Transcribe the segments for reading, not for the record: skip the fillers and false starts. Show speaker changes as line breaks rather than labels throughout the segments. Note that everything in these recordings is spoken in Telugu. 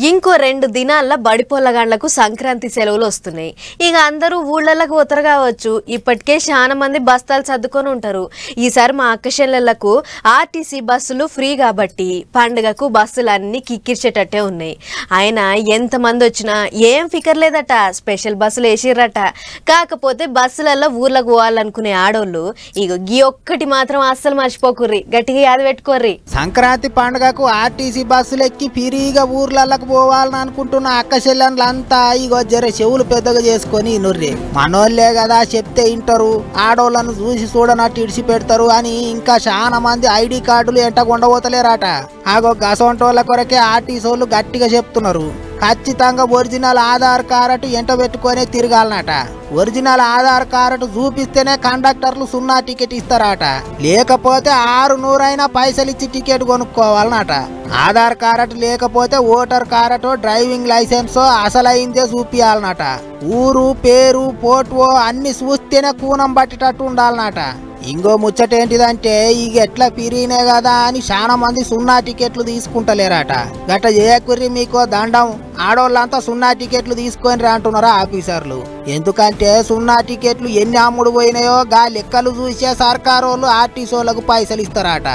ఇంకో 2 దినాల బడిపొల్లగాండ్లకు సంక్రాంతి సెలవులు వస్తున్నాయి. ఇక అందరూ ఊళ్ళకు పోతారు కావచ్చు. ఇప్పటికే చాలా మంది బస్తాలు సర్దుకొని ఉంటారు. ఈసారి మా అక్కచెల్లెళ్లకు ఆర్టీసీ బస్సులు ఫ్రీ కాబట్టి పండుగకు బస్సులు అన్ని కిక్కిర్చేటట్టే ఉన్నాయి. ఆయన ఎంతమంది వచ్చినా ఏం ఫికర్ లేదట, స్పెషల్ బస్సులు వేసిర్రట. కాకపోతే బస్సులలో ఊర్లకు పోవాలనుకునే ఆడోళ్ళు ఇక గీ ఒక్కటి మాత్రం అస్సలు మర్చిపోకుర్రి, గట్టిగా యాద పెట్టుకోర్రి.
సంక్రాంతి పండుగకు ఆర్టీసీ బస్సులు ఎక్కి ఫ్రీగా ఊర్లకు పోవాలని అనుకుంటున్న అక్క చెల్లెండ్లంతా ఇగో జర చెవులు పెద్దగా చేసుకొని నుర్రి. మనోళ్లే కదా చెప్తే ఇంటారు, ఆడోళ్లను చూసి చూడనట్టు ఇడిచి పెడతారు అని ఇంకా చాలా మంది ఐడి కార్డులు ఎంటకొండబోతలేరట. ఆగో గసంటోళ్ల కొరకే ఆర్టీసీ వాళ్ళు గట్టిగా చెప్తున్నారు, ఖచ్చితంగా ఒరిజినల్ ఆధార్ కార్డు ఎంట పెట్టుకునే తిరగాలనట. ఒరిజినల్ ఆధార్ కార్డు చూపిస్తేనే కండక్టర్లు 0 టికెట్ ఇస్తారట. లేకపోతే 600 పైసలు ఇచ్చి టికెట్ కొనుక్కోవాలన్నట. ఆధార్ కార్డు లేకపోతే ఓటర్ కార్డు, డ్రైవింగ్ లైసెన్స్ అసలైందే చూపియాలన్నట. ఊరు పేరు ఫోటో అన్ని చూస్తేనే కూనం పట్టేటట్టు ఉండాలన్నట. ఇంకో ముచ్చటేంటిదంటే ఇక ఎట్లా పిరిగినే కదా అని చాలా మంది 0 టికెట్లు తీసుకుంటలేరట. గట్ట చేయకుర్రి, మీకో దండం. ఆడోళ్ళంతా 0 టికెట్లు తీసుకొని రా అంటున్నారా ఆఫీసర్లు. ఎందుకంటే 0 టికెట్లు ఎన్ని అమ్ముడు పోయినాయో గా లెక్కలు చూసే సర్కారు వాళ్ళు ఆర్టీసీ వాళ్ళకు పైసలు ఇస్తారట.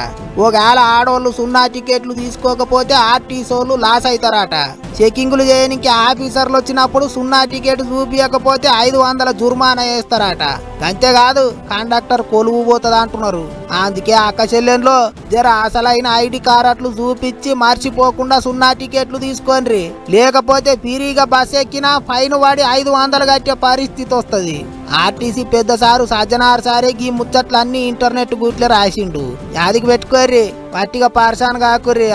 ఒకవేళ ఆడోళ్ళు 0 టికెట్లు తీసుకోకపోతే ఆర్టీసీ వాళ్ళు లాస్ అవుతారట. చెకింగ్లు చేయడానికి ఆఫీసర్లు వచ్చినప్పుడు 0 టికెట్ చూపించకపోతే 500 జుర్మానా వేస్తారట. అంతేకాదు కండక్టర్ కొలువు పోతుంది అంటున్నారు. అందుకే అక్క చెల్లెన్లో జర అసలైన ఐడి కార్డులు చూపించి మర్చిపోకుండా 0 టికెట్లు తీసుకోండి. లేకపోతే ఫ్రీగా బస్ ఎక్కినా ఫైన్ వాడి 500 కట్టే పరిస్థితి వస్తుంది. ఆర్టీసీ పెద్ద సారు సజ్జనార్ సారే ఈ ముచ్చట్లన్నీ ఇంటర్నెట్ గూట్లే రాసిండు. యాదికి పెట్టుకోర్రి, పట్టిగా పార్సాన్ కాకుర్రి.